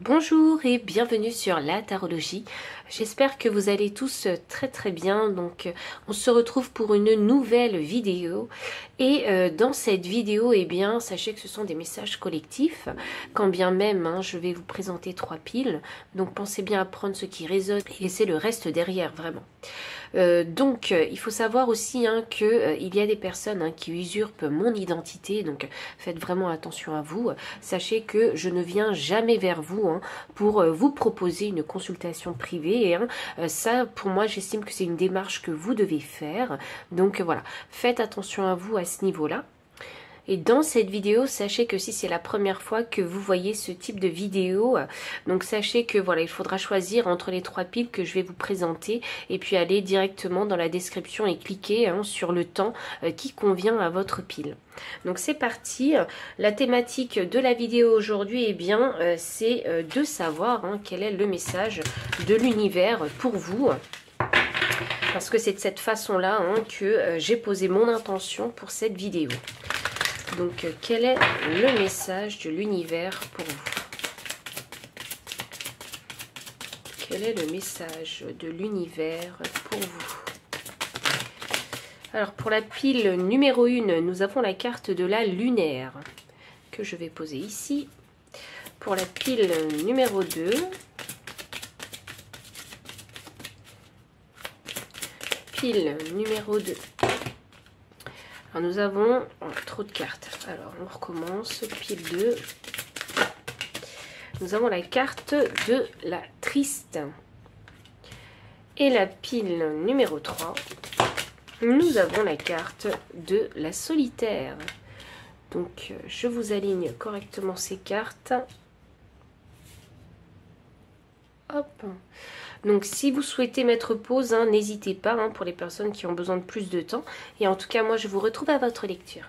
Bonjour et bienvenue sur la tarologie. J'espère que vous allez tous très bien. Donc on se retrouve pour une nouvelle vidéo et dans cette vidéo, eh bien, sachez que ce sont des messages collectifs, quand bien même je vais vous présenter 3 piles. Donc pensez bien à prendre ce qui résonne et laisser le reste derrière, vraiment. Il faut savoir aussi que il y a des personnes qui usurpent mon identité, donc faites vraiment attention à vous. Sachez que je ne viens jamais vers vous pour vous proposer une consultation privée. Ça, pour moi, j'estime que c'est une démarche que vous devez faire. Donc voilà, faites attention à vous à ce niveau-là. Et dans cette vidéo, sachez que si c'est la première fois que vous voyez ce type de vidéo, donc sachez que voilà, il faudra choisir entre les 3 piles que je vais vous présenter et puis aller directement dans la description et cliquer sur le temps qui convient à votre pile. Donc c'est parti. La thématique de la vidéo aujourd'hui, eh bien, c'est de savoir quel est le message de l'univers pour vous. Parce que c'est de cette façon-là que j'ai posé mon intention pour cette vidéo. Donc, quel est le message de l'univers pour vous? Quel est le message de l'univers pour vous? Alors, pour la pile numéro 1, nous avons la carte de la lunaire, que je vais poser ici. Pour la pile numéro 2, pile numéro 2. Alors nous avons trop de cartes. Alors on recommence. Pile 2. Nous avons la carte de la triste. Et la pile numéro 3. Nous avons la carte de la solitaire. Donc je vous aligne correctement ces cartes. Hop. Donc si vous souhaitez mettre pause, n'hésitez pas pour les personnes qui ont besoin de plus de temps. Et en tout cas, moi je vous retrouve à votre lecture.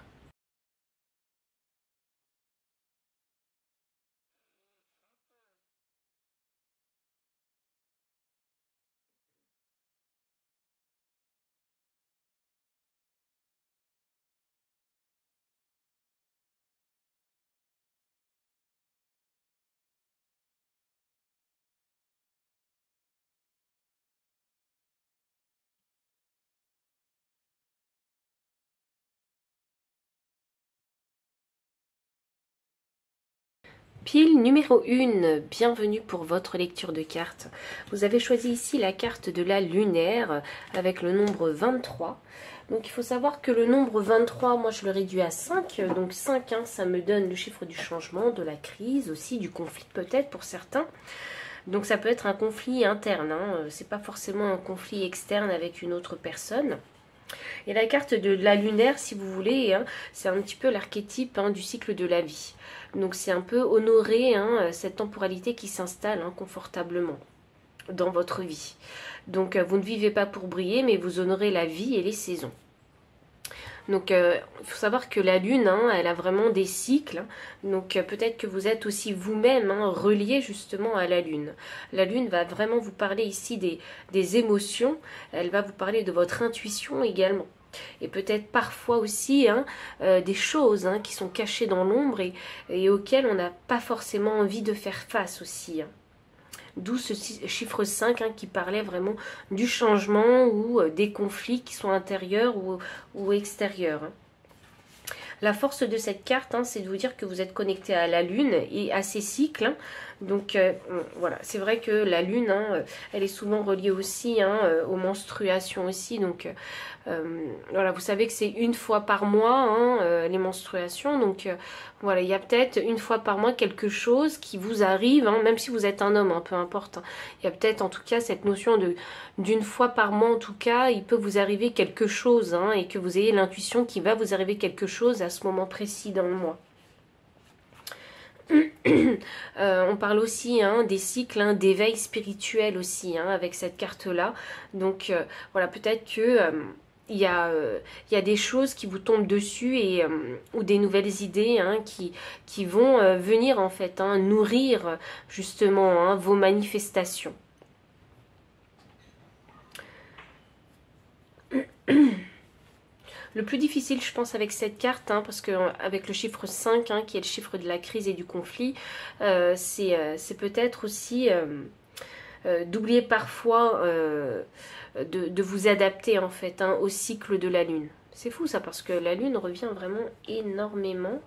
Pile numéro 1, bienvenue pour votre lecture de cartes. Vous avez choisi ici la carte de la lunaire avec le nombre 23. Donc il faut savoir que le nombre 23, moi je le réduis à 5. Donc 5, ça me donne le chiffre du changement, de la crise aussi, du conflit peut-être pour certains. Donc ça peut être un conflit interne, c'est pas forcément un conflit externe avec une autre personne. Et la carte de la lunaire, si vous voulez, c'est un petit peu l'archétype du cycle de la vie. Donc c'est un peu honorer cette temporalité qui s'installe confortablement dans votre vie. Donc vous ne vivez pas pour briller, mais vous honorez la vie et les saisons. Donc il faut savoir que la lune, elle a vraiment des cycles. Donc peut-être que vous êtes aussi vous-même relié justement à la lune. La lune va vraiment vous parler ici des émotions. Elle va vous parler de votre intuition également. Et peut-être parfois aussi des choses qui sont cachées dans l'ombre et auxquelles on n'a pas forcément envie de faire face aussi. D'où ce chiffre 5 qui parlait vraiment du changement ou des conflits qui sont intérieurs ou extérieurs. La force de cette carte, c'est de vous dire que vous êtes connecté à la lune et à ses cycles. Donc voilà, c'est vrai que la lune, elle est souvent reliée aussi aux menstruations aussi. Donc voilà, vous savez que c'est une fois par mois les menstruations. Donc voilà, il y a peut-être une fois par mois quelque chose qui vous arrive, même si vous êtes un homme, peu importe. Il y a peut-être en tout cas cette notion d'une fois par mois, en tout cas, il peut vous arriver quelque chose et que vous ayez l'intuition qu'il va vous arriver quelque chose à ce moment précis dans le mois. On parle aussi des cycles d'éveil spirituel aussi avec cette carte là. Donc voilà, peut-être que il y a des choses qui vous tombent dessus ou des nouvelles idées qui vont venir en fait nourrir justement vos manifestations. Le plus difficile, je pense, avec cette carte, hein, parce qu'avec le chiffre 5, hein, qui est le chiffre de la crise et du conflit, c'est peut-être aussi d'oublier parfois de vous adapter, en fait, hein, au cycle de la Lune. C'est fou, ça, parce que la Lune revient vraiment énormément.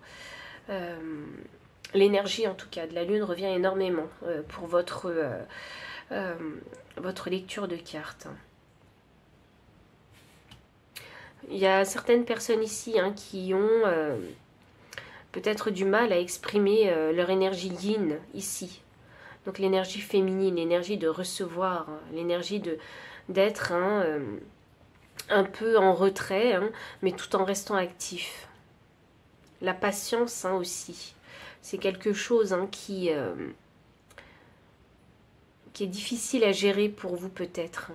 L'énergie, en tout cas, de la Lune revient énormément pour votre lecture de cartes. Il y a certaines personnes ici, hein, qui ont peut-être du mal à exprimer leur énergie yin ici. Donc l'énergie féminine, l'énergie de recevoir, hein, l'énergie d'être un peu en retrait, hein, mais tout en restant actif. La patience, hein, aussi. C'est quelque chose, hein, qui est difficile à gérer pour vous peut-être.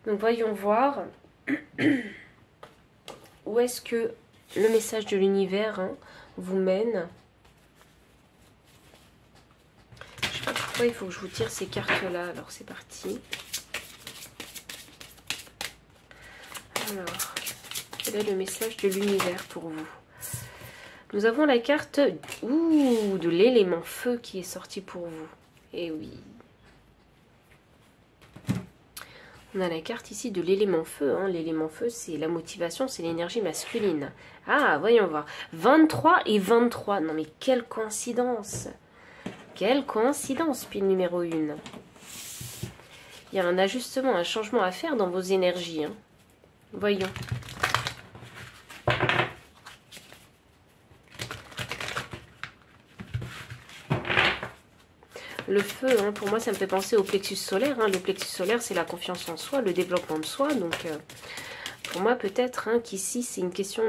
Donc voyons voir où est-ce que le message de l'univers, hein, vous mène. Je ne sais pas pourquoi il faut que je vous tire ces cartes-là. Alors c'est parti. Alors, quel est le message de l'univers pour vous? Nous avons la carte de l'élément feu qui est sortie pour vous. Et oui. On a la carte ici de l'élément feu. Hein. L'élément feu, c'est la motivation, c'est l'énergie masculine. Ah, voyons voir. 23 et 23. Non mais quelle coïncidence. Quelle coïncidence, pile numéro 1. Il y a un ajustement, un changement à faire dans vos énergies. Hein. Voyons. Le feu, hein, pour moi, ça me fait penser au plexus solaire. Hein. Le plexus solaire, c'est la confiance en soi, le développement de soi. Donc, pour moi, peut-être, hein, qu'ici, c'est une question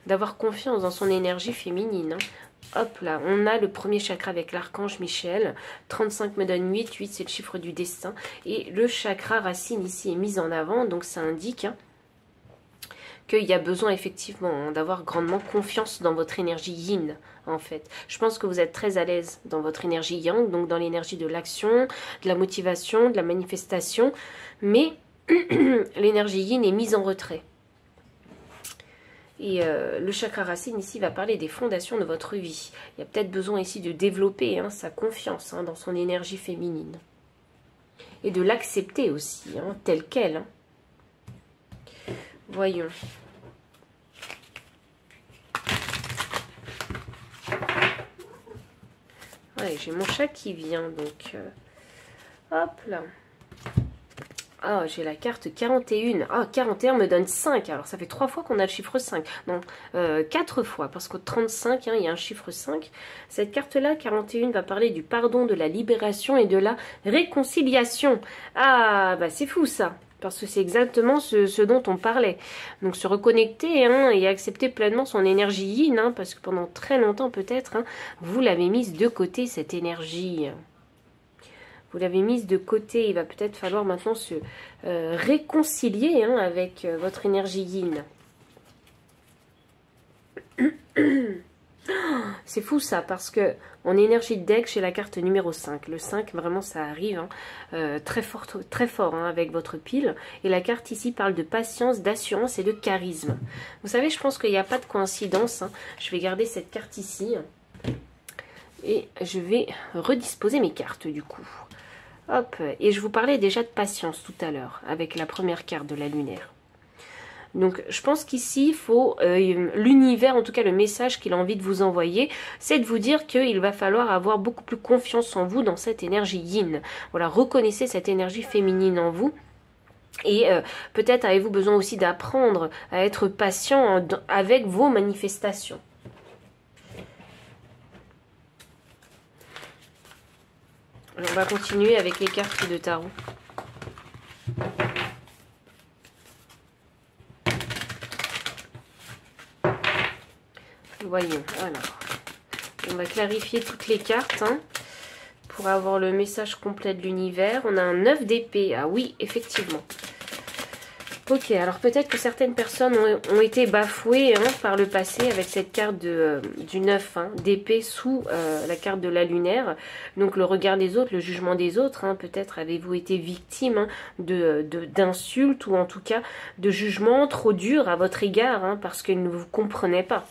d'avoir confiance dans son énergie féminine. Hein. Hop là, on a le premier chakra avec l'archange Michel. 35 me donne 8. 8, c'est le chiffre du destin. Et le chakra racine ici est mis en avant. Donc, ça indique... Hein, qu'il y a besoin effectivement, hein, d'avoir grandement confiance dans votre énergie yin, en fait. Je pense que vous êtes très à l'aise dans votre énergie yang, donc dans l'énergie de l'action, de la motivation, de la manifestation, mais l'énergie yin est mise en retrait. Et le chakra racine ici va parler des fondations de votre vie. Il y a peut-être besoin ici de développer, hein, sa confiance, hein, dans son énergie féminine. Et de l'accepter aussi, hein, telle qu'elle. Hein. Voyons. Ouais, j'ai mon chat qui vient, donc... hop là. Ah, j'ai la carte 41. Ah, 41 me donne 5. Alors, ça fait 3 fois qu'on a le chiffre 5. Non, 4 fois, parce qu'au 35, hein, il y a un chiffre 5. Cette carte-là, 41, va parler du pardon, de la libération et de la réconciliation. Ah, bah c'est fou, ça. Parce que c'est exactement ce dont on parlait. Donc se reconnecter, hein, et accepter pleinement son énergie yin, hein, parce que pendant très longtemps peut-être, hein, vous l'avez mise de côté, cette énergie. Vous l'avez mise de côté. Il va peut-être falloir maintenant se réconcilier, hein, avec votre énergie yin. C'est fou ça, parce que en énergie de deck, j'ai la carte numéro 5. Le 5, vraiment, ça arrive, hein, très fort, hein, avec votre pile. Et la carte ici parle de patience, d'assurance et de charisme. Vous savez, je pense qu'il n'y a pas de coïncidence. Hein. Je vais garder cette carte ici. Et je vais redisposer mes cartes, du coup. Hop, et je vous parlais déjà de patience tout à l'heure, avec la première carte de la lunaire. Donc, je pense qu'ici, il faut l'univers, en tout cas le message qu'il a envie de vous envoyer, c'est de vous dire qu'il va falloir avoir beaucoup plus confiance en vous dans cette énergie yin. Voilà, reconnaissez cette énergie féminine en vous. Et peut-être avez-vous besoin aussi d'apprendre à être patient avec vos manifestations. Alors, on va continuer avec les cartes de tarot. Voyons, alors, on va clarifier toutes les cartes, hein, pour avoir le message complet de l'univers. On a un 9 d'épée, ah oui, effectivement. Ok, alors peut-être que certaines personnes ont été bafouées hein, par le passé avec cette carte du 9 hein, d'épée sous la carte de la lunaire. Donc le regard des autres, le jugement des autres. Hein, peut-être avez-vous été victime hein, d'insultes ou en tout cas de jugements trop durs à votre égard hein, parce qu'ils ne vous comprenaient pas.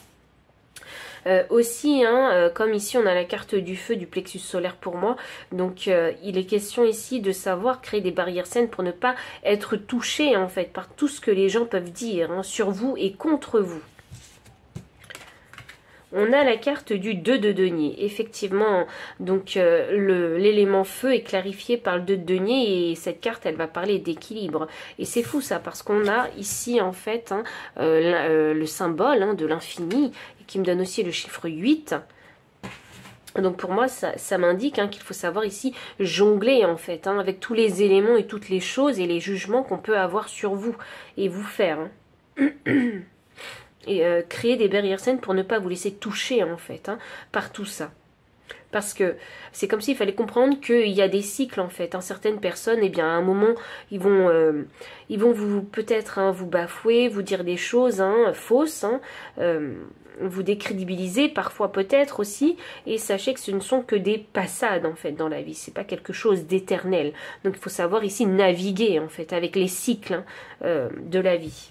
Aussi, hein, comme ici on a la carte du feu du plexus solaire pour moi, donc il est question ici de savoir créer des barrières saines pour ne pas être touché en fait par tout ce que les gens peuvent dire hein, sur vous et contre vous. On a la carte du 2 de denier. Effectivement, donc l'élément feu est clarifié par le 2 de denier et cette carte, elle va parler d'équilibre. Et c'est fou ça, parce qu'on a ici en fait hein, le symbole hein, de l'infini qui me donne aussi le chiffre 8. Donc pour moi, ça m'indique hein, qu'il faut savoir ici jongler en fait, hein, avec tous les éléments et toutes les choses et les jugements qu'on peut avoir sur vous et vous faire. Hein. Et créer des barrières saines pour ne pas vous laisser toucher en fait hein, par tout ça. Parce que c'est comme s'il fallait comprendre qu'il y a des cycles en fait. Hein. Certaines personnes, eh bien à un moment, ils vont vous peut-être hein, vous bafouer, vous dire des choses hein, fausses, hein, vous décrédibiliser parfois peut-être aussi. Et sachez que ce ne sont que des passades en fait dans la vie. C'est pas quelque chose d'éternel. Donc il faut savoir ici naviguer en fait avec les cycles hein, de la vie.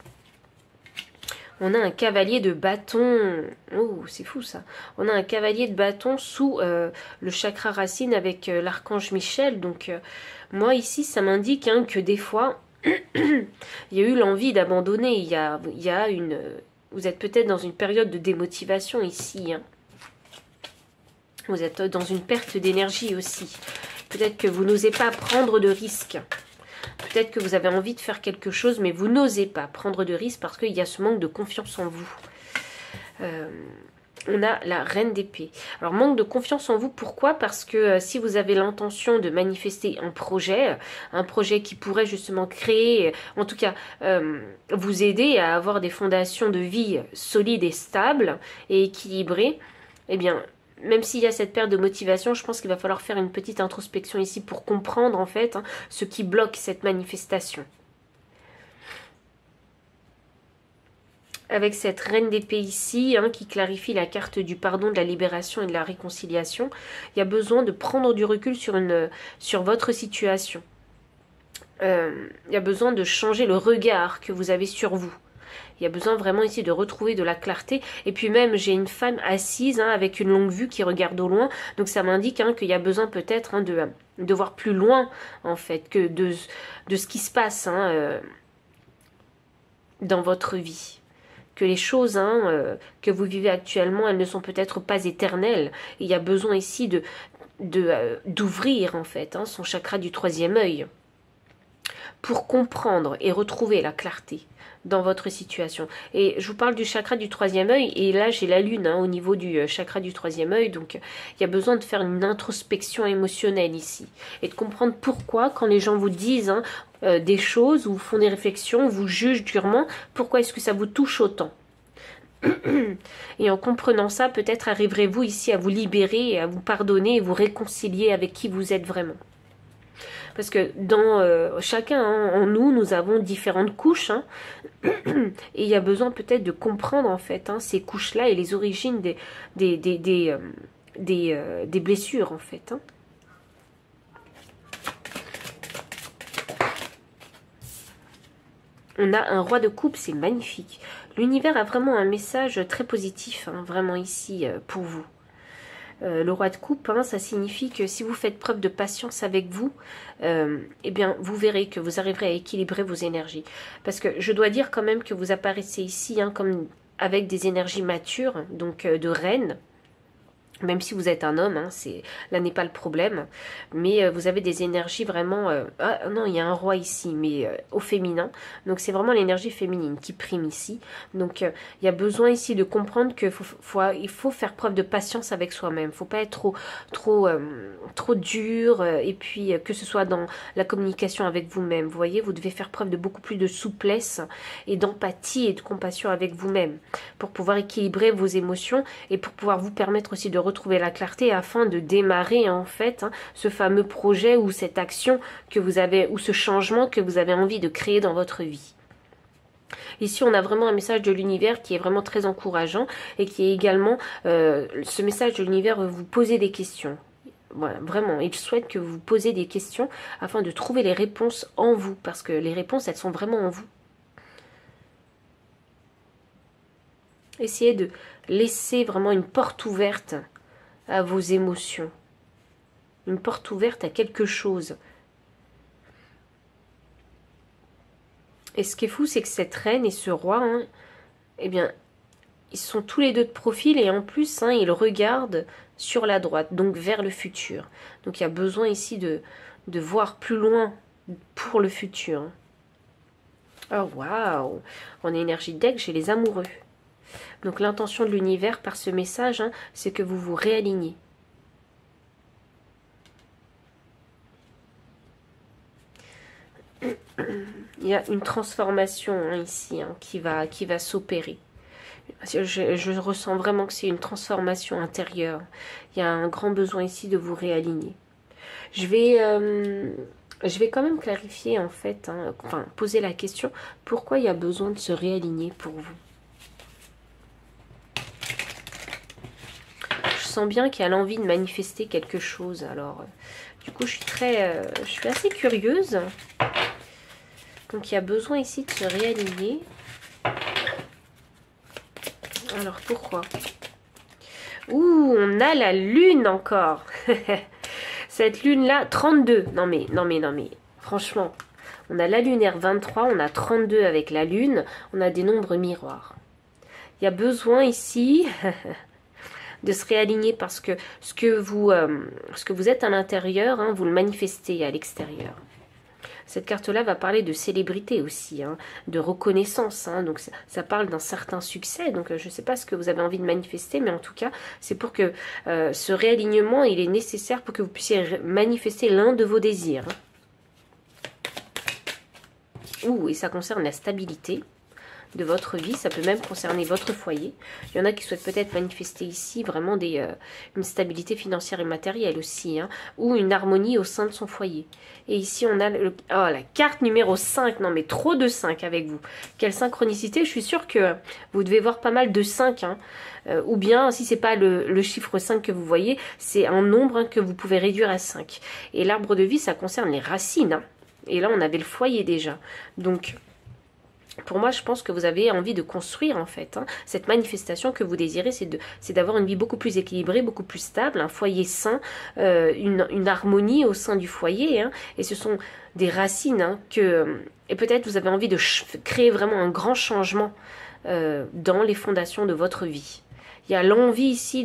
On a un cavalier de bâton. Oh, c'est fou ça. On a un cavalier de bâton sous le chakra racine avec l'archange Michel. Donc, moi ici, ça m'indique hein, que des fois, il y a eu l'envie d'abandonner. Il y a une... Vous êtes peut-être dans une période de démotivation ici. Hein. Vous êtes dans une perte d'énergie aussi. Peut-être que vous n'osez pas prendre de risques. Peut-être que vous avez envie de faire quelque chose, mais vous n'osez pas prendre de risques parce qu'il y a ce manque de confiance en vous. On a la reine d'épée. Alors, manque de confiance en vous, pourquoi? Parce que si vous avez l'intention de manifester un projet qui pourrait justement créer, en tout cas, vous aider à avoir des fondations de vie solides et stables et équilibrées, eh bien... Même s'il y a cette perte de motivation, je pense qu'il va falloir faire une petite introspection ici pour comprendre en fait hein, ce qui bloque cette manifestation. Avec cette reine d'épée ici, hein, qui clarifie la carte du pardon, de la libération et de la réconciliation, il y a besoin de prendre du recul sur votre situation. Il y a besoin de changer le regard que vous avez sur vous. Il y a besoin vraiment ici de retrouver de la clarté. Et puis même, j'ai une femme assise hein, avec une longue vue qui regarde au loin. Donc ça m'indique hein, qu'il y a besoin peut-être hein, de voir plus loin, en fait, que de ce qui se passe hein, dans votre vie. Que les choses hein, que vous vivez actuellement, elles ne sont peut-être pas éternelles. Et il y a besoin ici d'ouvrir, en fait, hein, son chakra du 3e œil pour comprendre et retrouver la clarté dans votre situation. Et je vous parle du chakra du 3e œil, et là j'ai la lune hein, au niveau du chakra du 3e œil, donc il y a besoin de faire une introspection émotionnelle ici, et de comprendre pourquoi quand les gens vous disent hein, des choses, ou font des réflexions, vous jugent durement, pourquoi est-ce que ça vous touche autant. Et en comprenant ça, peut-être arriverez-vous ici à vous libérer, et à vous pardonner, et vous réconcilier avec qui vous êtes vraiment. Parce que dans chacun, hein, en nous, nous avons différentes couches. Hein, et il y a besoin peut-être de comprendre en fait hein, ces couches-là et les origines des blessures en fait. Hein. On a un roi de coupe, c'est magnifique. L'univers a vraiment un message très positif, hein, vraiment ici pour vous. Le roi de coupe, hein, ça signifie que si vous faites preuve de patience avec vous, eh bien, vous verrez que vous arriverez à équilibrer vos énergies. Parce que je dois dire quand même que vous apparaissez ici hein, comme avec des énergies matures, donc de reine. Même si vous êtes un homme, hein, là n'est pas le problème. Mais vous avez des énergies vraiment... ah non, il y a un roi ici, mais au féminin. Donc c'est vraiment l'énergie féminine qui prime ici. Donc il y a besoin ici de comprendre qu'il faut faire preuve de patience avec soi-même. Il ne faut pas être trop dur. Et puis que ce soit dans la communication avec vous-même. Vous voyez, vous devez faire preuve de beaucoup plus de souplesse et d'empathie et de compassion avec vous-même. Pour pouvoir équilibrer vos émotions et pour pouvoir vous permettre aussi de retrouver la clarté afin de démarrer en fait hein, ce fameux projet ou cette action que vous avez, ou ce changement que vous avez envie de créer dans votre vie. Ici, on a vraiment un message de l'univers qui est vraiment très encourageant et qui est également, ce message de l'univers vous poser des questions. Voilà, vraiment, il souhaite que vous vous posez des questions afin de trouver les réponses en vous, parce que les réponses, elles sont vraiment en vous. Essayez de laisser vraiment une porte ouverte à vos émotions, une porte ouverte à quelque chose. Et ce qui est fou, c'est que cette reine et ce roi, hein, eh bien, ils sont tous les deux de profil et en plus, hein, ils regardent sur la droite, donc vers le futur. Donc il y a besoin ici de voir plus loin pour le futur. Oh waouh! En énergie de deck, j'ai les amoureux. Donc l'intention de l'univers par ce message, hein, c'est que vous vous réalignez. Il y a une transformation hein, ici hein, qui va s'opérer. Je ressens vraiment que c'est une transformation intérieure. Il y a un grand besoin ici de vous réaligner. Je vais quand même clarifier en fait, hein, enfin poser la question, pourquoi il y a besoin de se réaligner pour vous? Je sens bien qu'elle a envie de manifester quelque chose. Alors, du coup, je suis assez curieuse. Donc, il y a besoin ici de se réaligner. Alors, pourquoi? Ouh, on a la lune encore. Cette lune-là, 32. Non mais, franchement, on a la lunaire 23, on a 32 avec la lune, on a des nombres miroirs. Il y a besoin ici de se réaligner parce que ce que vous êtes à l'intérieur, hein, vous le manifestez à l'extérieur. Cette carte-là va parler de célébrité aussi, hein, de reconnaissance. Hein, donc ça parle d'un certain succès. Donc je ne sais pas ce que vous avez envie de manifester, mais en tout cas, c'est pour que ce réalignement, il est nécessaire pour que vous puissiez manifester l'un de vos désirs. Ouh, et ça concerne la stabilité de votre vie, ça peut même concerner votre foyer. Il y en a qui souhaitent peut-être manifester ici vraiment une stabilité financière et matérielle aussi, hein, ou une harmonie au sein de son foyer. Et ici on a la carte numéro 5, non mais trop de 5 avec vous. Quelle synchronicité, je suis sûre que vous devez voir pas mal de 5, hein. Ou bien si c'est pas le chiffre 5 que vous voyez, c'est un nombre hein, que vous pouvez réduire à 5. Et l'arbre de vie, ça concerne les racines, hein. Et là on avait le foyer déjà, donc pour moi, je pense que vous avez envie de construire, en fait. Hein. Cette manifestation que vous désirez, c'est d'avoir une vie beaucoup plus équilibrée, beaucoup plus stable, un foyer sain, une harmonie au sein du foyer. Hein. Et ce sont des racines hein, et peut-être vous avez envie de créer vraiment un grand changement dans les fondations de votre vie. Il y a l'envie ici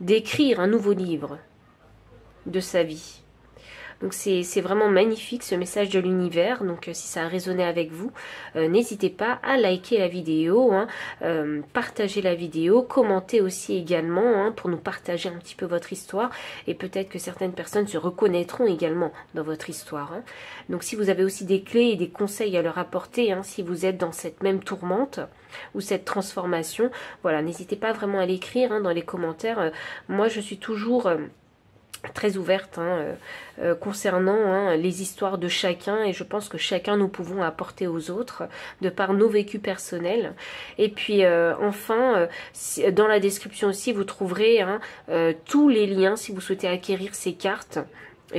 d'écrire un nouveau livre de sa vie. Donc c'est vraiment magnifique ce message de l'univers. Donc si ça a résonné avec vous, n'hésitez pas à liker la vidéo, hein, partager la vidéo, commenter aussi également hein, pour nous partager un petit peu votre histoire. Et peut-être que certaines personnes se reconnaîtront également dans votre histoire. Hein. Donc si vous avez aussi des clés et des conseils à leur apporter, hein, si vous êtes dans cette même tourmente ou cette transformation, voilà, n'hésitez pas vraiment à l'écrire hein, dans les commentaires. Moi je suis toujours très ouverte hein, concernant hein, les histoires de chacun et je pense que chacun nous pouvons apporter aux autres de par nos vécus personnels. Et puis enfin dans la description aussi vous trouverez hein, tous les liens si vous souhaitez acquérir ces cartes.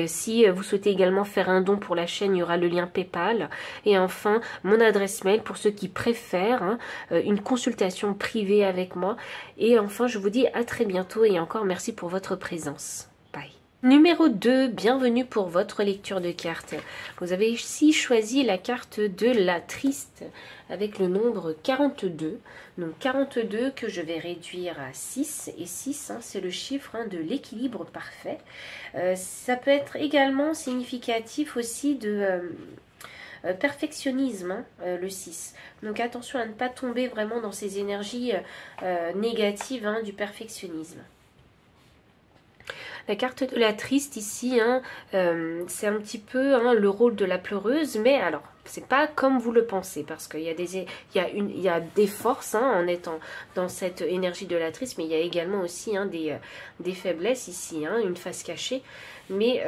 Si vous souhaitez également faire un don pour la chaîne, il y aura le lien PayPal. Et enfin, mon adresse mail pour ceux qui préfèrent hein, une consultation privée avec moi. Et enfin, je vous dis à très bientôt et encore merci pour votre présence. Bye. Numéro 2, bienvenue pour votre lecture de cartes. Vous avez ici choisi la carte de la triste avec le nombre 42. Donc 42 que je vais réduire à 6. Et 6, hein, c'est le chiffre hein, de l'équilibre parfait. Ça peut être également significatif aussi de perfectionnisme, hein, le 6. Donc attention à ne pas tomber vraiment dans ces énergies négatives hein, du perfectionnisme. La carte de la triste ici, hein, c'est un petit peu hein, le rôle de la pleureuse, mais alors c'est pas comme vous le pensez, parce qu'il y a il y a des forces hein, en étant dans cette énergie de la triste, mais il y a également aussi hein, des faiblesses ici, hein, une face cachée. Mais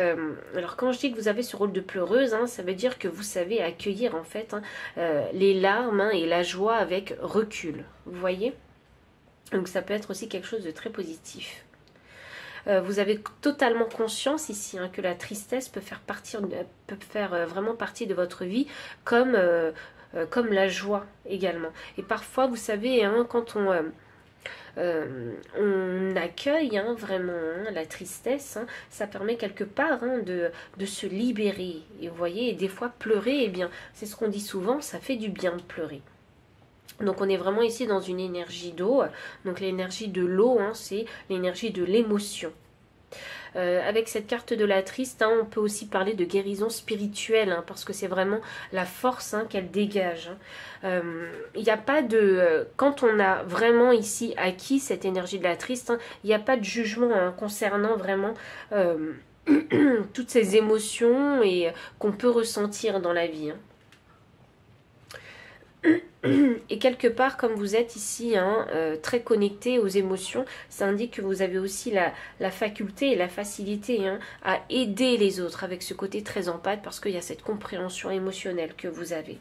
alors quand je dis que vous avez ce rôle de pleureuse, hein, ça veut dire que vous savez accueillir en fait hein, les larmes hein, et la joie avec recul, vous voyez? Donc ça peut être aussi quelque chose de très positif. Vous avez totalement conscience ici hein, que la tristesse peut faire vraiment partie de votre vie comme, comme la joie également. Et parfois, vous savez, hein, quand on accueille hein, vraiment hein, la tristesse, hein, ça permet quelque part hein, de se libérer. Et vous voyez, et des fois pleurer, eh bien, c'est ce qu'on dit souvent, ça fait du bien de pleurer. Donc on est vraiment ici dans une énergie d'eau. Donc l'énergie de l'eau, hein, c'est l'énergie de l'émotion. Avec cette carte de la triste, hein, on peut aussi parler de guérison spirituelle, hein, parce que c'est vraiment la force hein, qu'elle dégage. Il n'y a pas de... quand on a vraiment ici acquis cette énergie de la triste, hein, il n'y a pas de jugement hein, concernant vraiment... toutes ces émotions et qu'on peut ressentir dans la vie. Hein. Et quelque part, comme vous êtes ici hein, très connecté aux émotions, ça indique que vous avez aussi la faculté et la facilité hein, à aider les autres avec ce côté très empathe, parce qu'il y a cette compréhension émotionnelle que vous avez.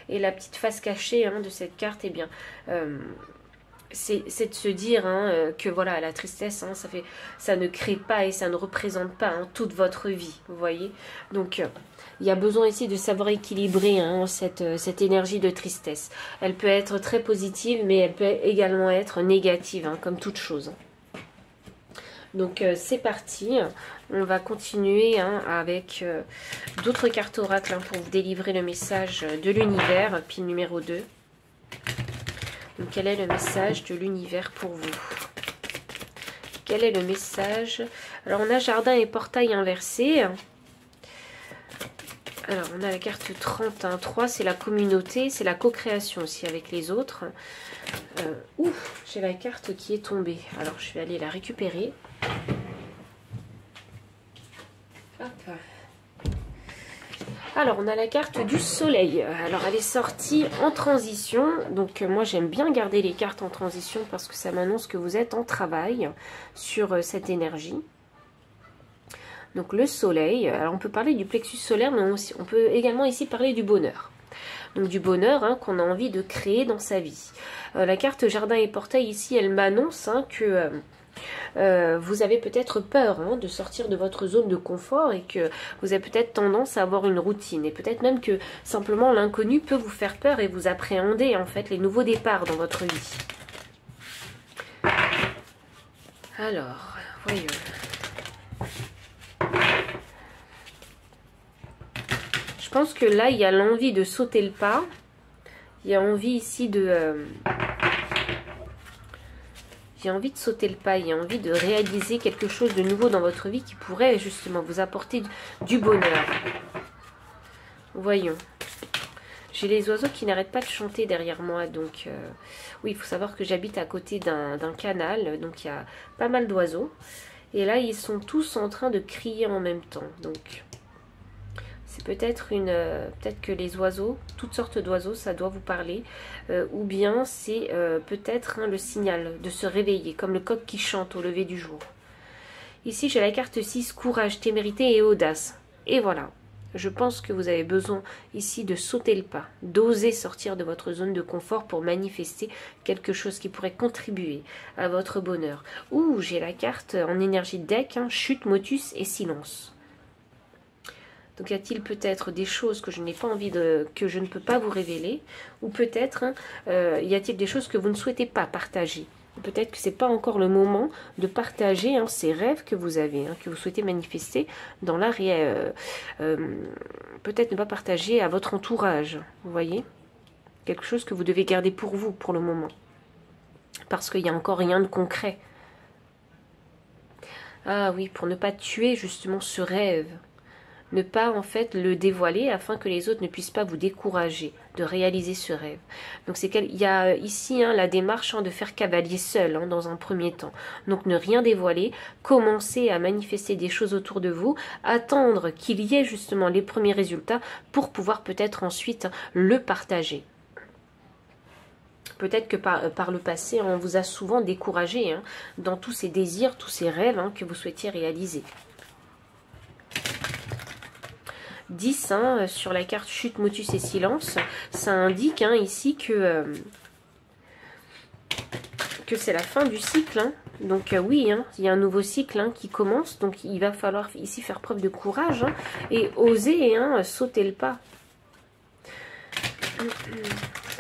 Et la petite face cachée hein, de cette carte, eh bien, c'est de se dire hein, que voilà, la tristesse, hein, ça ne crée pas et ça ne représente pas hein, toute votre vie, vous voyez. Donc, il y a besoin ici de savoir équilibrer hein, cette énergie de tristesse. Elle peut être très positive, mais elle peut également être négative, hein, comme toute chose. Donc, c'est parti. On va continuer hein, avec d'autres cartes oracles hein, pour vous délivrer le message de l'univers, pile numéro 2. Donc, quel est le message de l'univers pour vous? Quel est le message? Alors, on a jardin et portail inversé. Alors, on a la carte 31. 3, c'est la communauté, c'est la co-création aussi avec les autres. Ouf, j'ai la carte qui est tombée. Alors, je vais aller la récupérer. Hop. Alors, on a la carte du soleil. Alors, elle est sortie en transition. Donc, moi, j'aime bien garder les cartes en transition parce que ça m'annonce que vous êtes en travail sur cette énergie. Donc, le soleil. Alors, on peut parler du plexus solaire, mais on peut également ici parler du bonheur. Donc, du bonheur hein, qu'on a envie de créer dans sa vie. La carte jardin et portail, ici, elle m'annonce hein, que... vous avez peut-être peur hein, de sortir de votre zone de confort et que vous avez peut-être tendance à avoir une routine. Et peut-être même que simplement l'inconnu peut vous faire peur et vous appréhender en fait les nouveaux départs dans votre vie. Alors, voyons. Je pense que là, il y a l'envie de sauter le pas. Il y a envie ici de... J'ai envie de sauter le pas, il y a envie de réaliser quelque chose de nouveau dans votre vie qui pourrait justement vous apporter du bonheur. Voyons. J'ai les oiseaux qui n'arrêtent pas de chanter derrière moi. Donc, oui, il faut savoir que j'habite à côté d'un canal. Donc, il y a pas mal d'oiseaux. Et là, ils sont tous en train de crier en même temps. Donc, c'est peut-être peut-être que les oiseaux, toutes sortes d'oiseaux, ça doit vous parler. Ou bien c'est peut-être hein, le signal de se réveiller, comme le coq qui chante au lever du jour. Ici, j'ai la carte 6, courage, témérité et audace. Et voilà. Je pense que vous avez besoin ici de sauter le pas, d'oser sortir de votre zone de confort pour manifester quelque chose qui pourrait contribuer à votre bonheur. Ouh, j'ai la carte en énergie de deck, hein, chute, motus et silence. Donc, y a-t-il peut-être des choses que je n'ai pas envie que je ne peux pas vous révéler, ou peut-être hein, y a-t-il des choses que vous ne souhaitez pas partager. Peut-être que ce n'est pas encore le moment de partager hein, ces rêves que vous avez, hein, que vous souhaitez manifester dans la réelle. Peut-être ne pas partager à votre entourage, vous voyez. Quelque chose que vous devez garder pour vous pour le moment. Parce qu'il n'y a encore rien de concret. Ah oui, pour ne pas tuer justement ce rêve. Ne pas en fait le dévoiler afin que les autres ne puissent pas vous décourager de réaliser ce rêve. Donc il y a ici la démarche de faire cavalier seul dans un premier temps. Donc ne rien dévoiler, commencer à manifester des choses autour de vous, attendre qu'il y ait justement les premiers résultats pour pouvoir peut-être ensuite le partager. Peut-être que par le passé, on vous a souvent découragé dans tous ces désirs, tous ces rêves que vous souhaitiez réaliser. 10 sur la carte chute, motus et silence, ça indique ici que c'est la fin du cycle. Donc oui, il y a un nouveau cycle qui commence, donc il va falloir ici faire preuve de courage et oser sauter le pas.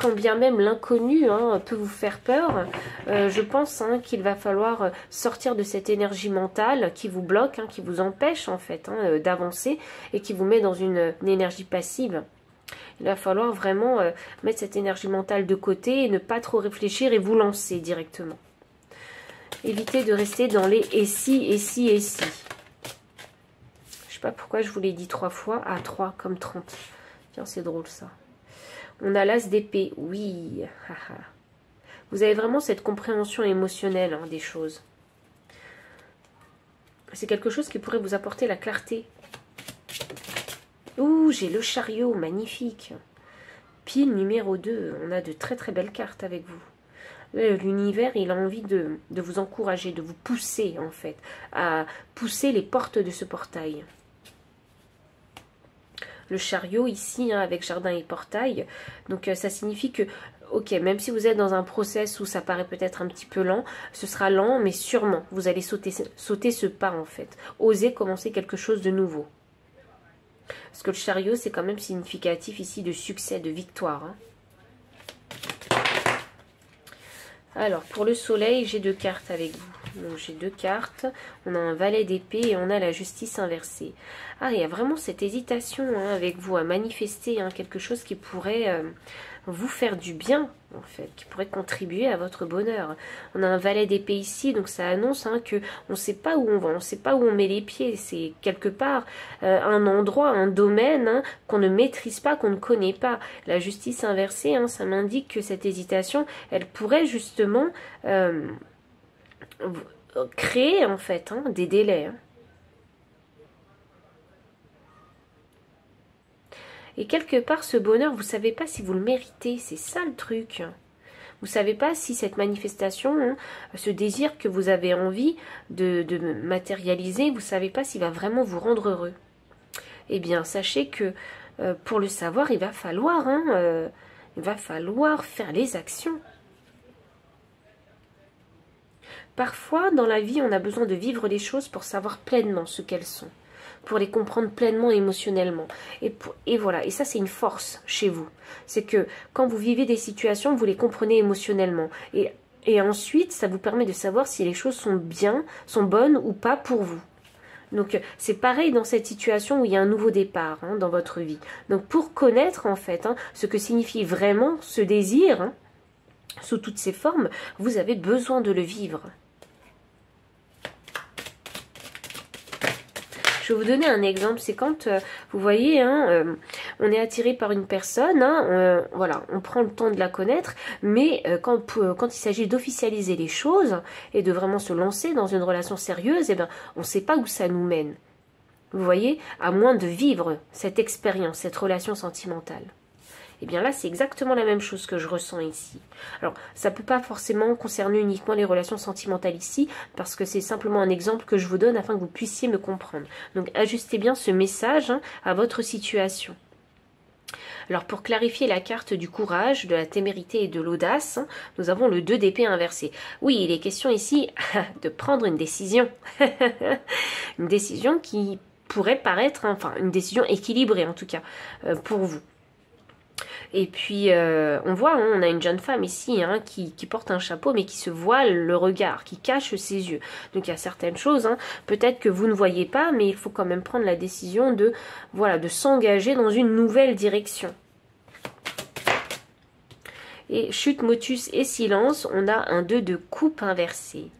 Quand bien même l'inconnu peut vous faire peur, je pense qu'il va falloir sortir de cette énergie mentale qui vous bloque, qui vous empêche en fait d'avancer et qui vous met dans une énergie passive. Il va falloir vraiment mettre cette énergie mentale de côté et ne pas trop réfléchir et vous lancer directement. Évitez de rester dans les et si, et si, et si. Je sais pas pourquoi je vous l'ai dit 3 fois. Ah, 3 comme 30. Tiens, c'est drôle ça. On a l'as d'épée, oui. Vous avez vraiment cette compréhension émotionnelle des choses. C'est quelque chose qui pourrait vous apporter la clarté. Ouh, j'ai le chariot, magnifique. Pile numéro 2, on a de très très belles cartes avec vous. L'univers, il a envie de vous encourager, de vous pousser en fait, à pousser les portes de ce portail. Le chariot ici avec jardin et portail, donc ça signifie que ok, même si vous êtes dans un process où ça paraît peut-être un petit peu lent, ce sera lent mais sûrement vous allez sauter ce pas en fait, oser commencer quelque chose de nouveau, parce que le chariot c'est quand même significatif ici de succès, de victoire. Alors pour le soleil, j'ai 2 cartes avec vous. Donc j'ai 2 cartes, on a un valet d'épée et on a la justice inversée. Ah, il y a vraiment cette hésitation avec vous à manifester quelque chose qui pourrait vous faire du bien en fait, qui pourrait contribuer à votre bonheur. On a un valet d'épée ici, donc ça annonce que on ne sait pas où on va, on ne sait pas où on met les pieds. C'est quelque part un endroit, un domaine qu'on ne maîtrise pas, qu'on ne connaît pas. La justice inversée, ça m'indique que cette hésitation, elle pourrait justement créer en fait des délais. Et quelque part, ce bonheur, vous ne savez pas si vous le méritez. C'est ça le truc. Vous ne savez pas si cette manifestation, ce désir que vous avez envie de matérialiser, vous ne savez pas s'il va vraiment vous rendre heureux. Eh bien, sachez que pour le savoir, il va falloir faire les actions. Parfois, dans la vie, on a besoin de vivre les choses pour savoir pleinement ce qu'elles sont, pour les comprendre pleinement émotionnellement. Et voilà, et ça c'est une force chez vous. C'est que quand vous vivez des situations, vous les comprenez émotionnellement. Et ensuite, ça vous permet de savoir si les choses sont bien, sont bonnes ou pas pour vous. Donc c'est pareil dans cette situation où il y a un nouveau départ dans votre vie. Donc pour connaître en fait ce que signifie vraiment ce désir, sous toutes ses formes, vous avez besoin de le vivre. Je vais vous donner un exemple, c'est quand vous voyez, on est attiré par une personne, voilà, on prend le temps de la connaître, mais quand il s'agit d'officialiser les choses et de vraiment se lancer dans une relation sérieuse, on ne sait pas où ça nous mène. Vous voyez, à moins de vivre cette expérience, cette relation sentimentale. Et bien là, c'est exactement la même chose que je ressens ici. Alors, ça ne peut pas forcément concerner uniquement les relations sentimentales ici, parce que c'est simplement un exemple que je vous donne afin que vous puissiez me comprendre. Donc, ajustez bien ce message à votre situation. Alors, pour clarifier la carte du courage, de la témérité et de l'audace, nous avons le 2 d'épée inversé. Oui, il est question ici de prendre une décision. Une décision qui pourrait paraître, enfin, une décision équilibrée en tout cas, pour vous. Et puis, on voit, on a une jeune femme ici qui porte un chapeau, mais qui se voile le regard, qui cache ses yeux. Donc, il y a certaines choses, peut-être que vous ne voyez pas, mais il faut quand même prendre la décision de s'engager dans une nouvelle direction. Et chute, motus et silence, on a un 2 de coupe inversée.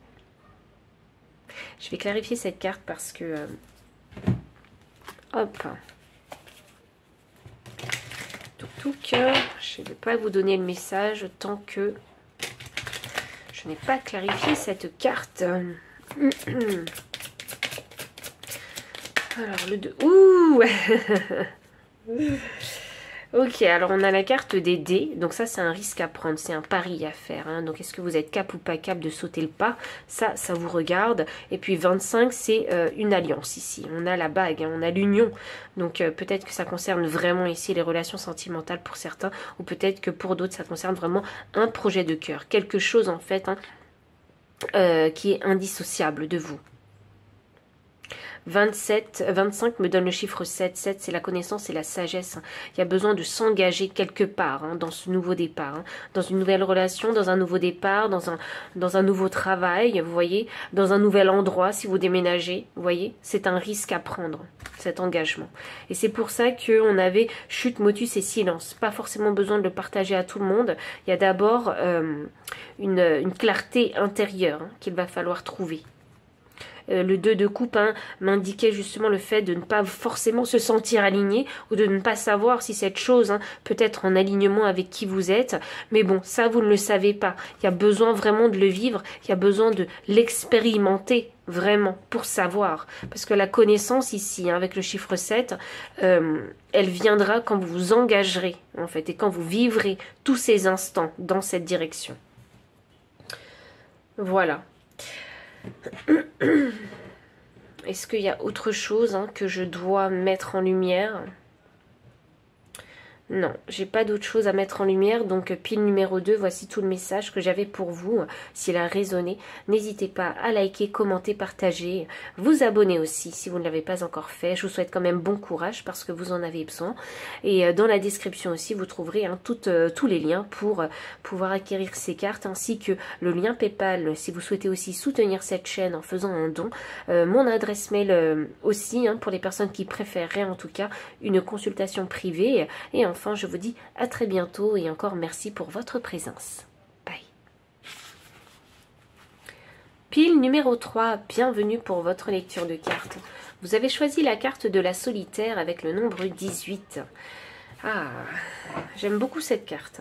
Je vais clarifier cette carte parce que Hop. Touc. Je ne vais pas vous donner le message tant que je n'ai pas clarifié cette carte. Alors, le 2. Ouh. Ok, alors on a la carte des dés. Donc ça, c'est un risque à prendre. C'est un pari à faire. Hein. Donc, est-ce que vous êtes cap ou pas cap de sauter le pas? Ça vous regarde. Et puis 25, c'est une alliance ici. On a la bague, hein, on a l'union. Donc, peut-être que ça concerne vraiment ici les relations sentimentales pour certains. Ou peut-être que pour d'autres, ça concerne vraiment un projet de cœur. Quelque chose, en fait, hein, qui est indissociable de vous. 25 me donne le chiffre 7. 7, c'est la connaissance et la sagesse. Il y a besoin de s'engager quelque part hein, dans ce nouveau départ. Hein, dans une nouvelle relation, dans un nouveau départ, dans un nouveau travail, vous voyez, dans un nouvel endroit si vous déménagez. Vous voyez, c'est un risque à prendre, cet engagement. Et c'est pour ça qu'on avait chute, motus et silence. Pas forcément besoin de le partager à tout le monde. Il y a d'abord une clarté intérieure hein, qu'il va falloir trouver. Le 2 de coupe hein, m'indiquait justement le fait de ne pas forcément se sentir aligné ou de ne pas savoir si cette chose hein, peut être en alignement avec qui vous êtes. Mais bon, ça vous ne le savez pas. Il y a besoin vraiment de le vivre, il y a besoin de l'expérimenter vraiment pour savoir. Parce que la connaissance ici, hein, avec le chiffre 7, elle viendra quand vous vous engagerez en fait et quand vous vivrez tous ces instants dans cette direction. Voilà. Est-ce qu'il y a autre chose hein, que je dois mettre en lumière? Non, j'ai pas d'autre chose à mettre en lumière. Donc pile numéro 2, voici tout le message que j'avais pour vous. S'il a résonné, n'hésitez pas à liker, commenter, partager, vous abonner aussi si vous ne l'avez pas encore fait. Je vous souhaite quand même bon courage parce que vous en avez besoin. Et dans la description aussi, vous trouverez hein, tous les liens pour pouvoir acquérir ces cartes ainsi que le lien PayPal si vous souhaitez aussi soutenir cette chaîne en faisant un don. Mon adresse mail aussi hein, pour les personnes qui préféreraient en tout cas une consultation privée. Et enfin, je vous dis à très bientôt et encore merci pour votre présence. Bye. Pile numéro 3, bienvenue pour votre lecture de cartes. Vous avez choisi la carte de la solitaire avec le nombre 18. Ah, j'aime beaucoup cette carte.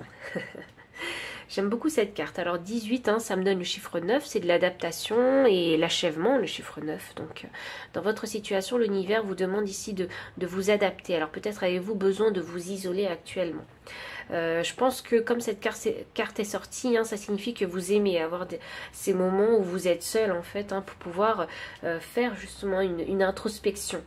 J'aime beaucoup cette carte. Alors 18, hein, ça me donne le chiffre 9, c'est de l'adaptation et l'achèvement, le chiffre 9. Donc dans votre situation, l'univers vous demande ici de vous adapter. Alors peut-être avez-vous besoin de vous isoler actuellement. Je pense que comme cette carte est sortie, hein, ça signifie que vous aimez avoir ces moments où vous êtes seul en fait, hein, pour pouvoir faire justement une introspection.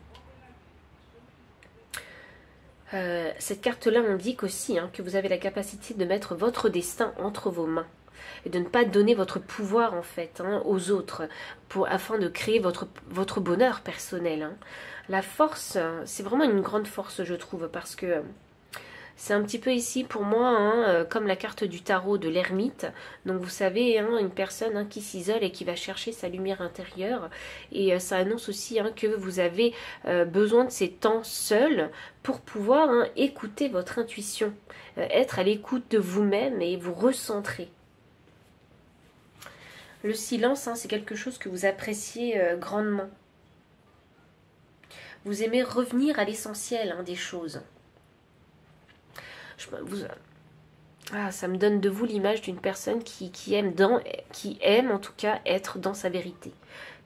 Cette carte-là indique aussi hein, que vous avez la capacité de mettre votre destin entre vos mains et de ne pas donner votre pouvoir en fait hein, aux autres afin de créer votre bonheur personnel. Hein. La force, c'est vraiment une grande force je trouve parce que c'est un petit peu ici pour moi hein, comme la carte du tarot de l'ermite. Donc vous savez, hein, une personne hein, qui s'isole et qui va chercher sa lumière intérieure. Et ça annonce aussi hein, que vous avez besoin de ces temps seuls pour pouvoir hein, écouter votre intuition. Être à l'écoute de vous-même et vous recentrer. Le silence, hein, c'est quelque chose que vous appréciez grandement. Vous aimez revenir à l'essentiel hein, des choses. Ça me donne de vous l'image d'une personne qui aime en tout cas être dans sa vérité,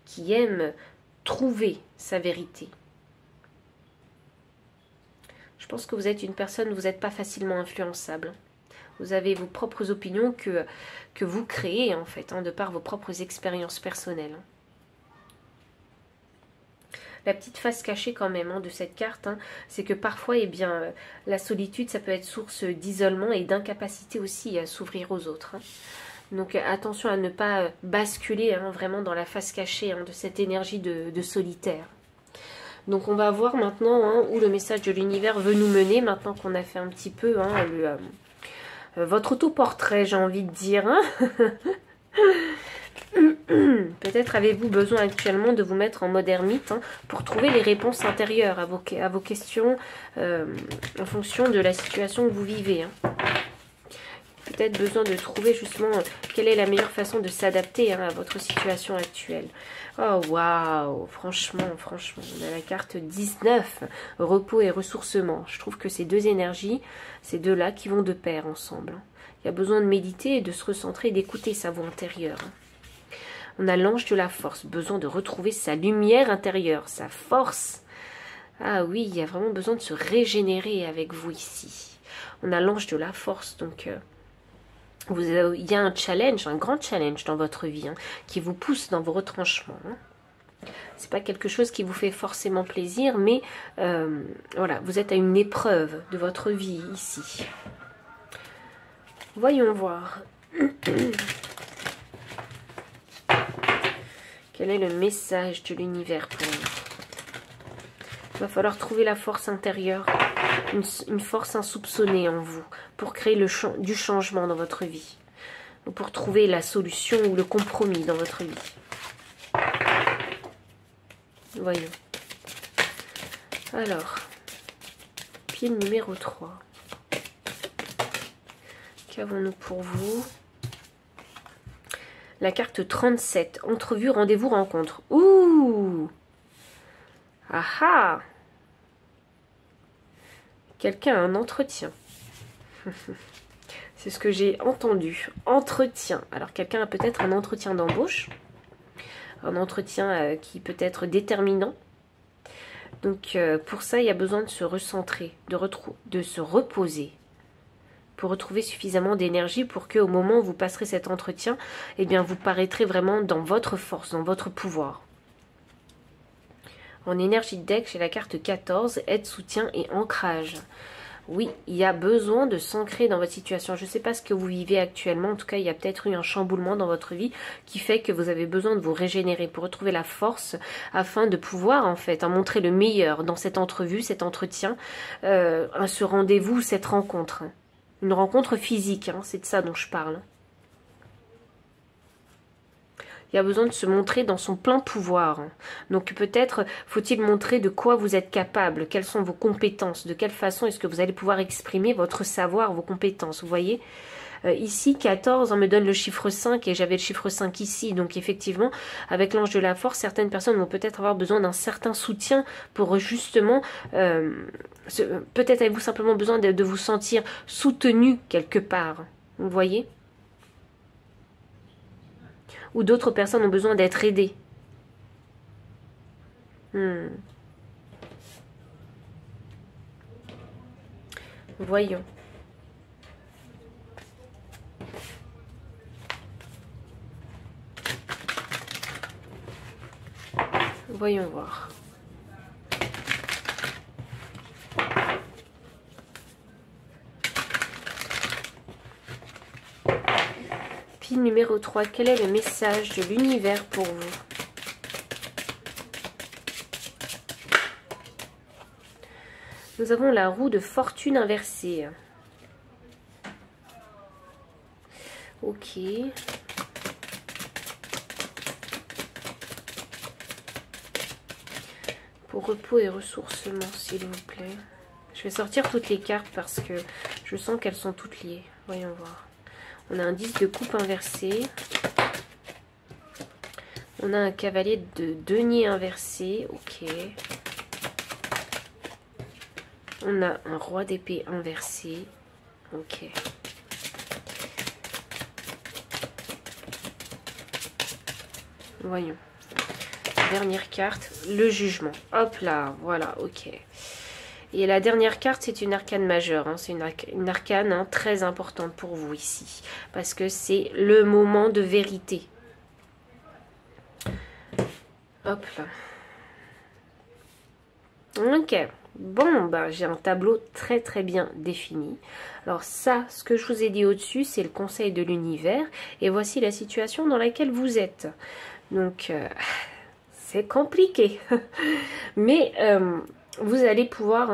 qui aime trouver sa vérité. Je pense que vous êtes une personne, vous n'êtes pas facilement influençable. Vous avez vos propres opinions que vous créez en fait, hein, de par vos propres expériences personnelles. La petite face cachée quand même hein, de cette carte, hein, c'est que parfois eh bien, la solitude, ça peut être source d'isolement et d'incapacité aussi à s'ouvrir aux autres. Hein. Donc attention à ne pas basculer hein, vraiment dans la face cachée hein, de cette énergie de solitaire. Donc on va voir maintenant hein, où le message de l'univers veut nous mener, maintenant qu'on a fait un petit peu hein, votre autoportrait, j'ai envie de dire. Hein. Peut-être avez-vous besoin actuellement de vous mettre en mode ermite hein, pour trouver les réponses intérieures à vos questions en fonction de la situation que vous vivez. Hein. peut-être besoin de trouver justement quelle est la meilleure façon de s'adapter à votre situation actuelle. Oh waouh, franchement, on a la carte 19, repos et ressourcement. Je trouve que ces deux énergies, ces deux-là qui vont de pair ensemble. Il y a besoin de méditer et de se recentrer et d'écouter sa voix intérieure. On a l'ange de la force, besoin de retrouver sa lumière intérieure, sa force. Ah oui, il y a vraiment besoin de se régénérer avec vous ici. On a l'ange de la force, donc il y a un challenge, un grand challenge dans votre vie, qui vous pousse dans vos retranchements. C'est pas quelque chose qui vous fait forcément plaisir, mais voilà, vous êtes à une épreuve de votre vie ici. Voyons voir. Quel est le message de l'univers pour vous? Il va falloir trouver la force intérieure, une force insoupçonnée en vous, pour créer du changement dans votre vie, ou pour trouver la solution ou le compromis dans votre vie. Voyons. Alors, pile numéro 3. Qu'avons-nous pour vous? La carte 37, entrevue, rendez-vous, rencontre. Ouh! Ah ah! Quelqu'un a un entretien. C'est ce que j'ai entendu. Entretien. Alors quelqu'un a peut-être un entretien d'embauche. Un entretien qui peut être déterminant. Donc pour ça, il y a besoin de se recentrer, de se reposer. Pour retrouver suffisamment d'énergie pour qu'au moment où vous passerez cet entretien, eh bien vous paraîtrez vraiment dans votre force, dans votre pouvoir. En énergie de deck, j'ai la carte 14, aide, soutien et ancrage. Oui, il y a besoin de s'ancrer dans votre situation. Je ne sais pas ce que vous vivez actuellement. En tout cas, il y a peut-être eu un chamboulement dans votre vie qui fait que vous avez besoin de vous régénérer pour retrouver la force afin de pouvoir, en fait, en montrer le meilleur dans cette entrevue, cet entretien, ce rendez-vous, cette rencontre. Une rencontre physique, c'est de ça dont je parle. Il y a besoin de se montrer dans son plein pouvoir. Donc peut-être faut-il montrer de quoi vous êtes capable, quelles sont vos compétences, de quelle façon est-ce que vous allez pouvoir exprimer votre savoir, vos compétences. Vous voyez, ici 14, on me donne le chiffre 5 et j'avais le chiffre 5 ici. Donc effectivement, avec l'ange de la force, certaines personnes vont peut-être avoir besoin d'un certain soutien pour justement, peut-être avez-vous simplement besoin de vous sentir soutenu quelque part. Vous voyez ? Ou d'autres personnes ont besoin d'être aidées. Voyons. Voyons voir. Pile numéro 3, quel est le message de l'univers pour vous? Nous avons la roue de fortune inversée. Ok. Pour repos et ressourcement, s'il vous plaît. Je vais sortir toutes les cartes parce que je sens qu'elles sont toutes liées. Voyons voir. On a un 10 de coupe inversé. On a un cavalier de denier inversé. Ok. On a un roi d'épée inversé. Ok. Voyons. Dernière carte, le jugement. Hop là, voilà, ok. Et la dernière carte, c'est une arcane majeure. C'est une arcane très importante pour vous ici. Parce que c'est le moment de vérité. Hop là. Ok. Bon, ben, j'ai un tableau très très bien défini. Alors ça, ce que je vous ai dit au-dessus, c'est le conseil de l'univers. Et voici la situation dans laquelle vous êtes. Donc, c'est compliqué. Mais... vous allez pouvoir,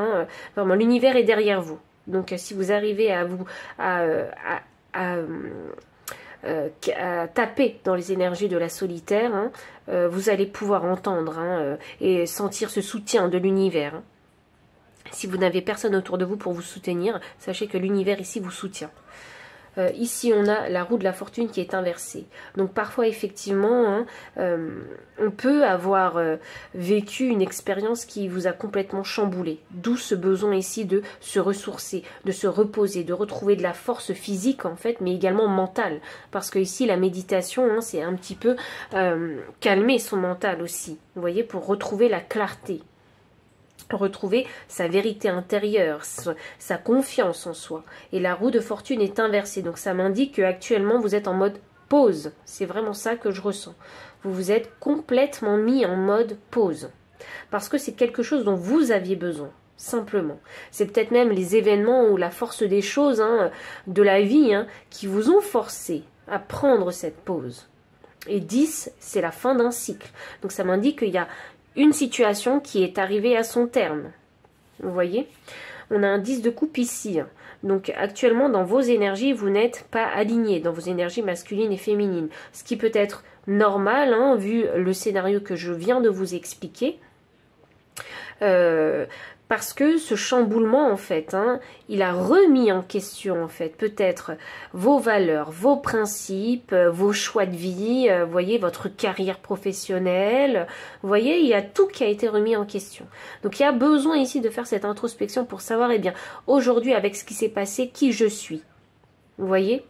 vraiment, l'univers est derrière vous. Donc si vous arrivez à vous à taper dans les énergies de la solitaire, vous allez pouvoir entendre et sentir ce soutien de l'univers. Si vous n'avez personne autour de vous pour vous soutenir, sachez que l'univers ici vous soutient. Ici, on a la roue de la fortune qui est inversée. Donc parfois, effectivement, hein, on peut avoir vécu une expérience qui vous a complètement chamboulé. D'où ce besoin ici de se ressourcer, de se reposer, de retrouver de la force physique, en fait, mais également mentale. Parce que ici, la méditation, hein, c'est un petit peu calmer son mental aussi. Vous voyez, pour retrouver la clarté. Retrouver sa vérité intérieure, sa confiance en soi. Et la roue de fortune est inversée. Donc ça m'indique qu'actuellement vous êtes en mode pause. C'est vraiment ça que je ressens. Vous vous êtes complètement mis en mode pause. Parce que c'est quelque chose dont vous aviez besoin. Simplement. C'est peut-être même les événements ou la force des choses, hein, de la vie, hein, qui vous ont forcé à prendre cette pause. Et 10, c'est la fin d'un cycle. Donc ça m'indique qu'il y a une situation qui est arrivée à son terme. Vous voyez? On a un 10 de coupe ici. Donc actuellement, dans vos énergies, vous n'êtes pas aligné dans vos énergies masculines et féminines. Ce qui peut être normal, hein, vu le scénario que je viens de vous expliquer. Parce que ce chamboulement, en fait, hein, il a remis en question, en fait, peut-être vos valeurs, vos principes, vos choix de vie, vous voyez, votre carrière professionnelle. Vous voyez, il y a tout qui a été remis en question. Donc, il y a besoin ici de faire cette introspection pour savoir, eh bien, aujourd'hui, avec ce qui s'est passé, qui je suis. Vous voyez ?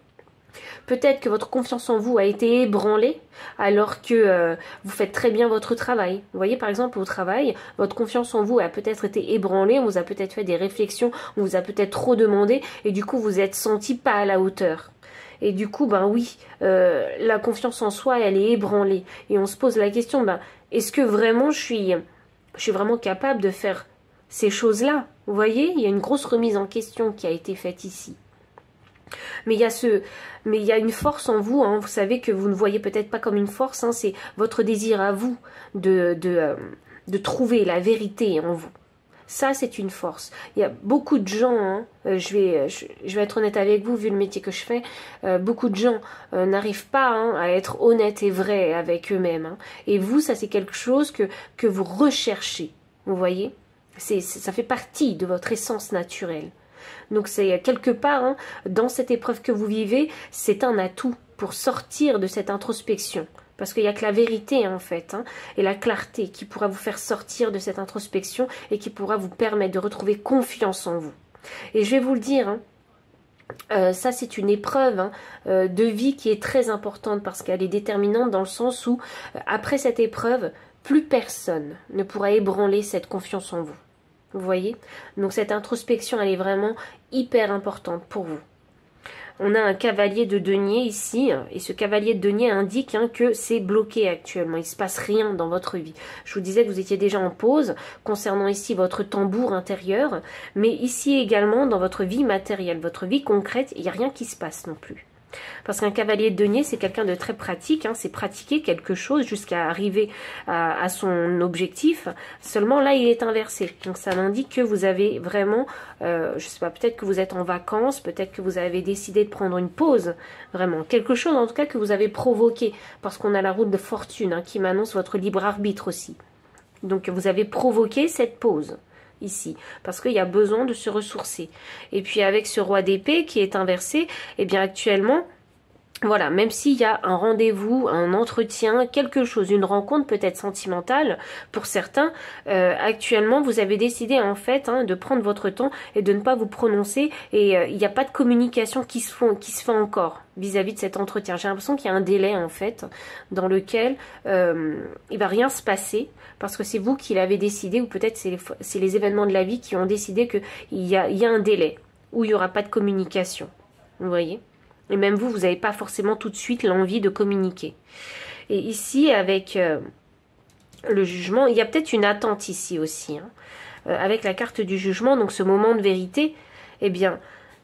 Peut-être que votre confiance en vous a été ébranlée alors que vous faites très bien votre travail. Vous voyez, par exemple, au travail, votre confiance en vous a peut-être été ébranlée, on vous a peut-être fait des réflexions, on vous a peut-être trop demandé et du coup, vous êtes senti pas à la hauteur. Et du coup, ben oui, la confiance en soi, elle est ébranlée. Et on se pose la question, ben, est-ce que vraiment je suis vraiment capable de faire ces choses-là? Vous voyez, il y a une grosse remise en question qui a été faite ici. Mais il y a une force en vous, hein, vous savez que vous ne voyez peut-être pas comme une force, hein, c'est votre désir à vous de trouver la vérité en vous. Ça, c'est une force. Il y a beaucoup de gens, hein, je vais être honnête avec vous, vu le métier que je fais, beaucoup de gens n'arrivent pas, hein, à être honnêtes et vrais avec eux-mêmes. Hein. Et vous, ça c'est quelque chose que vous recherchez, vous voyez, ça fait partie de votre essence naturelle. Donc c'est quelque part, hein, dans cette épreuve que vous vivez, c'est un atout pour sortir de cette introspection. Parce qu'il n'y a que la vérité en fait, hein, et la clarté qui pourra vous faire sortir de cette introspection et qui pourra vous permettre de retrouver confiance en vous. Et je vais vous le dire, hein, ça c'est une épreuve, hein, de vie qui est très importante parce qu'elle est déterminante dans le sens où après cette épreuve, plus personne ne pourra ébranler cette confiance en vous. Vous voyez? Donc cette introspection, elle est vraiment hyper importante pour vous. On a un cavalier de denier ici, et ce cavalier de denier indique, hein, que c'est bloqué actuellement. Il ne se passe rien dans votre vie. Je vous disais que vous étiez déjà en pause concernant ici votre tambour intérieur, mais ici également dans votre vie matérielle, votre vie concrète, il n'y a rien qui se passe non plus. Parce qu'un cavalier de denier, c'est quelqu'un de très pratique, hein, c'est pratiquer quelque chose jusqu'à arriver à son objectif. Seulement là, il est inversé. Donc ça m'indique que vous avez vraiment, je sais pas, peut-être que vous êtes en vacances, peut-être que vous avez décidé de prendre une pause, vraiment. Quelque chose en tout cas que vous avez provoqué, parce qu'on a la roue de fortune, hein, qui m'annonce votre libre arbitre aussi. Donc vous avez provoqué cette pause. Ici, parce qu'il y a besoin de se ressourcer. Et puis avec ce roi d'épée qui est inversé, eh bien actuellement, voilà, même s'il y a un rendez-vous, un entretien, quelque chose, une rencontre peut-être sentimentale pour certains, actuellement vous avez décidé en fait, hein, de prendre votre temps et de ne pas vous prononcer et il n'y a pas de communication qui se fait encore vis-à-vis de cet entretien. J'ai l'impression qu'il y a un délai en fait dans lequel il va rien se passer parce que c'est vous qui l'avez décidé ou peut-être c'est les événements de la vie qui ont décidé qu'il y a un délai où il n'y aura pas de communication. Vous voyez ? Et même vous n'avez pas forcément tout de suite l'envie de communiquer. Et ici, avec le jugement, il y a peut-être une attente ici aussi. Hein. Avec la carte du jugement, donc ce moment de vérité, eh bien,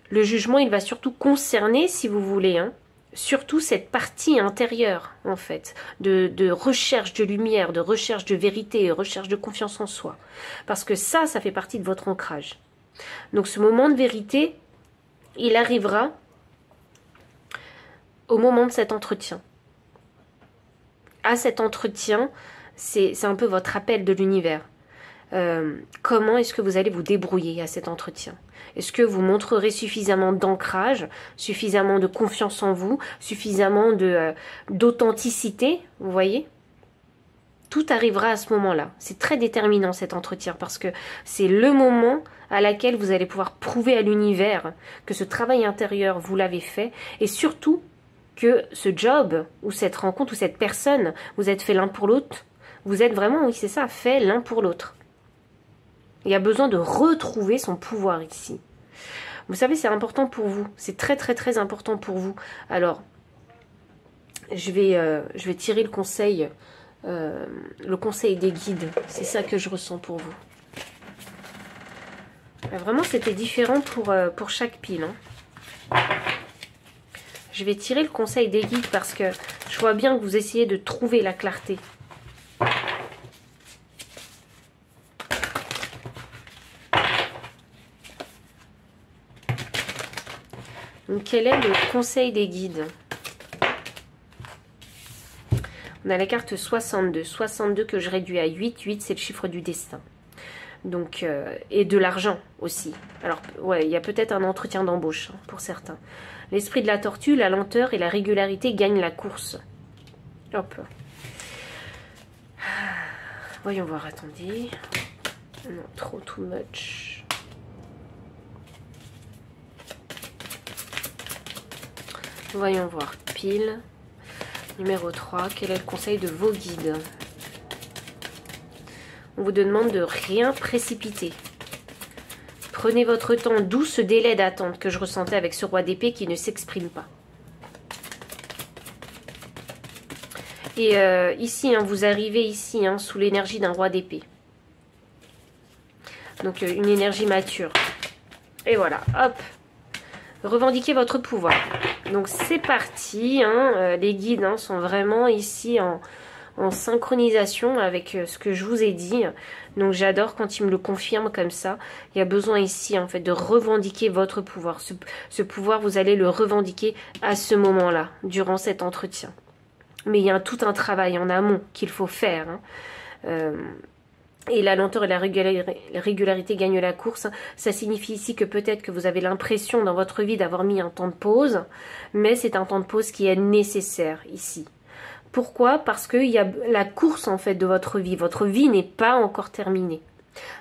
le jugement, il va surtout concerner, si vous voulez, hein, surtout cette partie intérieure, en fait, de recherche de lumière, de recherche de vérité, recherche de confiance en soi. Parce que ça fait partie de votre ancrage. Donc ce moment de vérité, il arrivera au moment de cet entretien. À cet entretien, c'est un peu votre appel de l'univers. comment est-ce que vous allez vous débrouiller à cet entretien? Est-ce que vous montrerez suffisamment d'ancrage, suffisamment de confiance en vous, suffisamment d'authenticité, vous voyez? Tout arrivera à ce moment-là. C'est très déterminant cet entretien parce que c'est le moment à laquelle vous allez pouvoir prouver à l'univers que ce travail intérieur, vous l'avez fait et surtout que ce job ou cette rencontre ou cette personne, vous êtes fait l'un pour l'autre. Vous êtes vraiment, oui c'est ça, fait l'un pour l'autre. Il y a besoin de retrouver son pouvoir ici. Vous savez, c'est important pour vous. C'est très très très important pour vous. Alors, je vais tirer le conseil des guides. C'est ça que je ressens pour vous. Vraiment, c'était différent pour chaque pile. Hein. Je vais tirer le conseil des guides parce que je vois bien que vous essayez de trouver la clarté. Donc, quel est le conseil des guides? On a la carte 62. 62 que je réduis à 8. 8, c'est le chiffre du destin. Donc, et de l'argent aussi. Alors, ouais, il y a peut-être un entretien d'embauche hein, pour certains. L'esprit de la tortue, la lenteur et la régularité gagnent la course. Hop. Voyons voir, attendez. Non, trop, too much. Voyons voir, pile. Numéro 3, quel est le conseil de vos guides? On vous demande de rien précipiter. Prenez votre temps, d'où ce délai d'attente que je ressentais avec ce roi d'épée qui ne s'exprime pas. Et ici, hein, vous arrivez ici hein, sous l'énergie d'un roi d'épée. Donc une énergie mature. Et voilà, hop. Revendiquez votre pouvoir. Donc c'est parti. Hein, les guides hein, sont vraiment ici en synchronisation avec ce que je vous ai dit. Donc j'adore quand ils me le confirment comme ça. Il y a besoin ici en fait de revendiquer votre pouvoir. Ce pouvoir, vous allez le revendiquer à ce moment-là, durant cet entretien. Mais il y a tout un travail en amont qu'il faut faire. Hein. Et la lenteur et la régularité gagnent la course. Ça signifie ici que peut-être que vous avez l'impression dans votre vie d'avoir mis un temps de pause. Mais c'est un temps de pause qui est nécessaire ici. Pourquoi? Parce qu'il y a la course en fait de votre vie. Votre vie n'est pas encore terminée.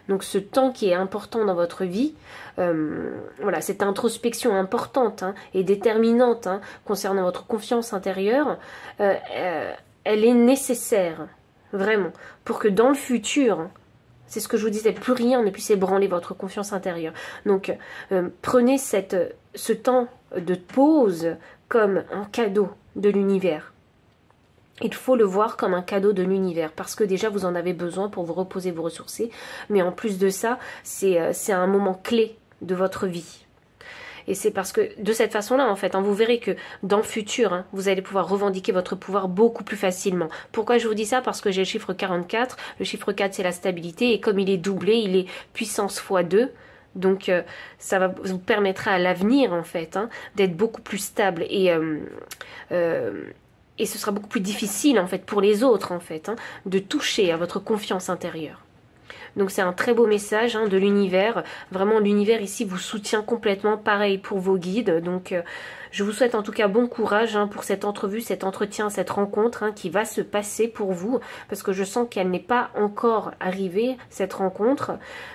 Donc ce temps qui est important dans votre vie, voilà, cette introspection importante hein, et déterminante hein, concernant votre confiance intérieure, elle est nécessaire, vraiment, pour que dans le futur, hein, c'est ce que je vous disais, plus rien ne puisse ébranler votre confiance intérieure. Donc prenez ce temps de pause comme un cadeau de l'univers. Il faut le voir comme un cadeau de l'univers parce que déjà vous en avez besoin pour vous reposer, vous ressourcer. Mais en plus de ça, c'est un moment clé de votre vie. Et c'est parce que de cette façon-là, en fait, hein, vous verrez que dans le futur, hein, vous allez pouvoir revendiquer votre pouvoir beaucoup plus facilement. Pourquoi je vous dis ça? Parce que j'ai le chiffre 44. Le chiffre 4, c'est la stabilité. Et comme il est doublé, il est puissance x 2. Donc, ça vous permettra à l'avenir, en fait, hein, d'être beaucoup plus stable et ce sera beaucoup plus difficile, en fait, pour les autres, en fait, hein, de toucher à votre confiance intérieure. Donc, c'est un très beau message hein, de l'univers. Vraiment, l'univers, ici, vous soutient complètement. Pareil pour vos guides. Donc, je vous souhaite en tout cas bon courage hein, pour cette entrevue, cet entretien, cette rencontre hein, qui va se passer pour vous. Parce que je sens qu'elle n'est pas encore arrivée, cette rencontre.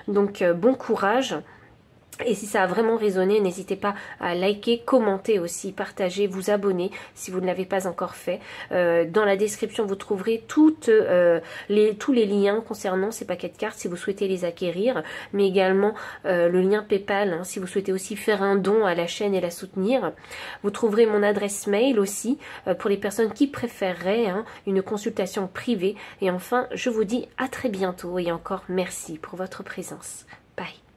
Donc, bon courage. Et si ça a vraiment résonné, n'hésitez pas à liker, commenter aussi, partager, vous abonner si vous ne l'avez pas encore fait. Dans la description, vous trouverez tous les liens concernant ces paquets de cartes si vous souhaitez les acquérir, mais également le lien PayPal hein, si vous souhaitez aussi faire un don à la chaîne et la soutenir. Vous trouverez mon adresse mail aussi pour les personnes qui préféreraient hein, une consultation privée. Et enfin, je vous dis à très bientôt et encore merci pour votre présence. Bye.